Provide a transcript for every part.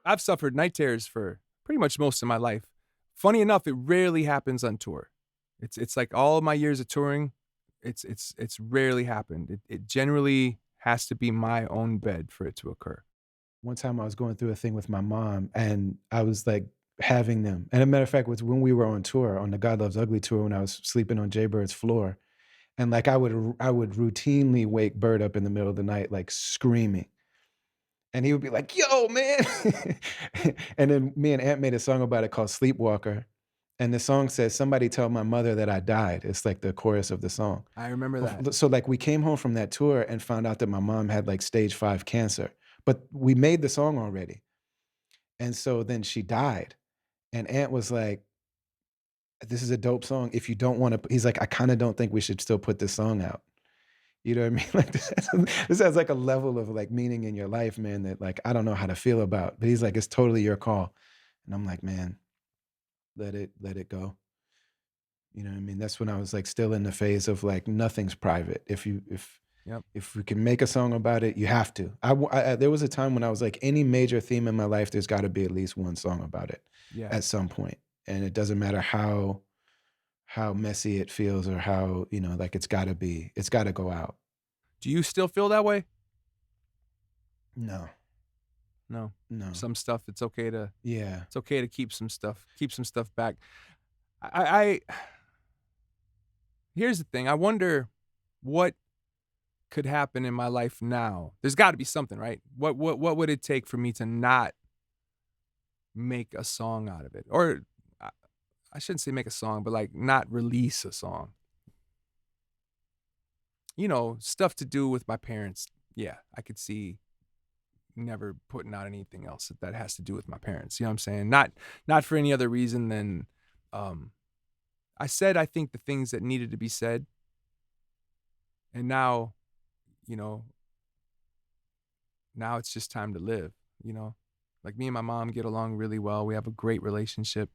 I've suffered night terrors for pretty much most of my life. Funny enough, it rarely happens on tour. It's like all of my years of touring, it's rarely happened. It generally has to be my own bed for it to occur. One time I was going through a thing with my mom and I was like having them. And a matter of fact, was when we were on tour on the God Loves Ugly tour when I was sleeping on Jay Bird's floor. And like I would routinely wake Bird up in the middle of the night, like screaming. And he would be like, "Yo, man." And then me and Aunt made a song about it called Sleepwalker. And the song says, "Somebody tell my mother that I died." It's like the chorus of the song. I remember that. So like we came home from that tour and found out that my mom had like stage 5 cancer. But we made the song already. And so then she died. And Aunt was like, "This is a dope song. If you don't want to," he's like, "I kind of don't think we should still put this song out." You know what I mean? Like this has like a level of like meaning in your life, man, that like I don't know how to feel about. But he's like, "It's totally your call." And I'm like, "Man, let it go." You know what I mean? That's when I was like still in the phase of like nothing's private. Yep. If we can make a song about it, you have to. There was a time when I was like, any major theme in my life, there's got to be at least one song about it Yeah. at some point, and it doesn't matter how messy it feels or how like it's got to go out. Do you still feel that way? No, No. no, Some stuff yeah, it's okay to keep some stuff back. I here's the thing. I wonder what could happen in my life now. There's got to be something, right? What would it take for me to not make a song out of it? Or I, I shouldn't say make a song, but like not release a song. Stuff to do with my parents. Yeah, I could see never putting out anything else that has to do with my parents. You know what I'm saying? Not for any other reason than um I said I think the things that needed to be said, and you know, now it's just time to live, you know? Like me and my mom get along really well. We have a great relationship.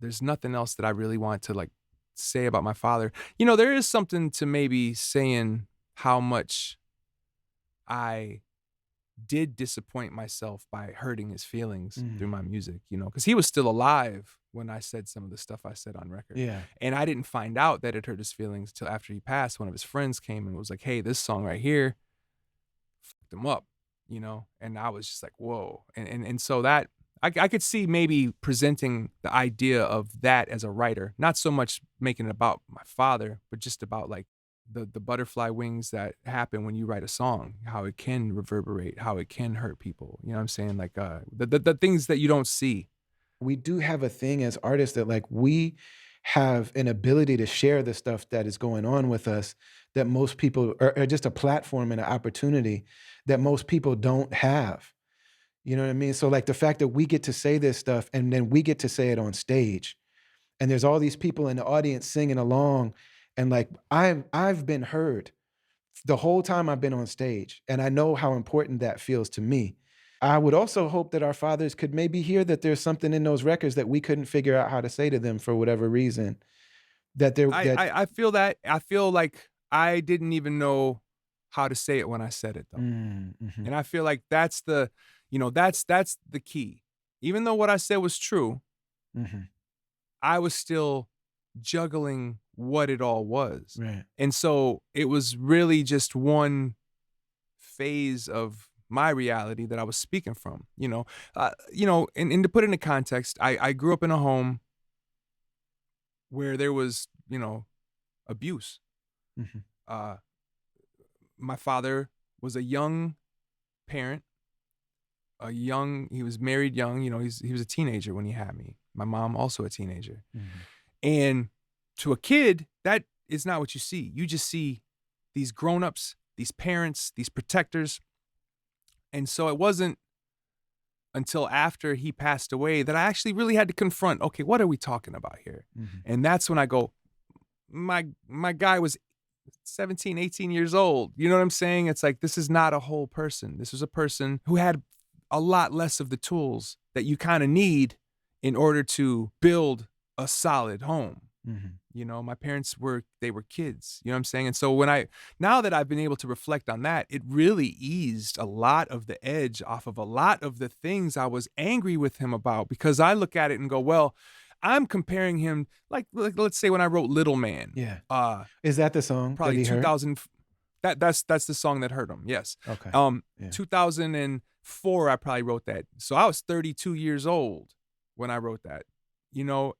There's nothing else that I really want to like say about my father. There is something to maybe saying how much I did disappoint myself by hurting his feelings through mm, my music, because he was still alive when I said some of the stuff I said on record. yeah. And I didn't find out that it hurt his feelings till after he passed. One of his friends came and was like, "Hey, this song right here fucked him up," and I was just like, whoa. And so that I could see maybe presenting the idea of that as a writer, not so much making it about my father, but just about like the butterfly wings that happen when you write a song, how it can reverberate, how it can hurt people. You know what I'm saying? Like the things that you don't see. We do have a thing as artists that like we have an ability to share the stuff that is going on with us that most people or just a platform and an opportunity that most people don't have. You know what I mean? So like the fact that we get to say this stuff and then we get to say it on stage and there's all these people in the audience singing along and like I've been heard the whole time I've been on stage, and I know how important that feels to me. I would also hope that our fathers could maybe hear that there's something in those records that we couldn't figure out how to say to them for whatever reason. That there I, that I I feel that. I feel like I didn't even know how to say it when I said it though. mhm, And I feel like that's the key. Even though what I said was true, mhm, I was still juggling what it all was. right. And so it was really just one phase of my reality that I was speaking from. And to put it into context, I grew up in a home where there was, abuse. Mhm, Uh, my father was a young parent, he was married young, he was a teenager when he had me. My mom also a teenager. mhm, And to a kid, that is not what you see. You just see these grown-ups, these parents, these protectors. And so it wasn't until after he passed away that I actually really had to confront, okay, what are we talking about here? mhm. And that's when I go, my guy was 17, 18 years old. You know what I'm saying? It's like this is not a whole person. This was a person who had a lot less of the tools that you kind of need in order to build a solid home. Mhm. You know, my parents they were kids, you know what I'm saying? And so now that I've been able to reflect on that, it really eased a lot of the edge off of a lot of the things I was angry with him about because I look at it and go, well, I'm comparing him like let's say when I wrote Little Man, Yeah. uh Is that the song that probably he heard? 2000 that's the song that hurt him. Yes. Okay. Um Yeah. 2004 I probably wrote that. So I was 32 years old when I wrote that. You know,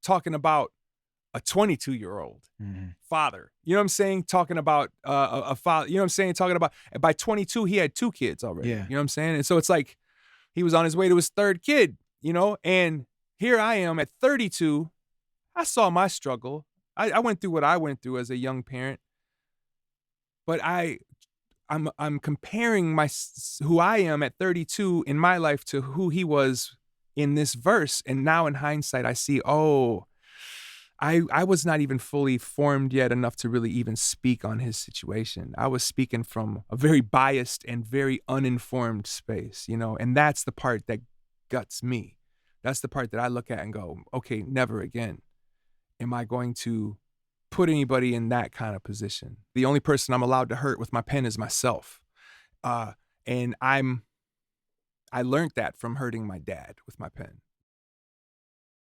talking about a 22-year-old Mhm. father. You know what I'm saying? Talking about a father, you know what I'm saying? Talking about by 22 he had 2 kids already. Yeah. You know what I'm saying? And so it's like he was on his way to his 3rd kid, you know? And here I am at 32. I saw my struggle. I went through what I went through as a young parent, but I'm comparing who I am at 32 in my life to who he was in this verse, and now in hindsight, I see, oh, I was not even fully formed yet enough to really even speak on his situation. I was speaking from a very biased and very uninformed space, you know, and that's the part that guts me. That's the part that I look at and go, okay, never again am I going to put anybody in that kind of position. The only person I'm allowed to hurt with my pen is myself. Uh, and I learned that from hurting my dad with my pen.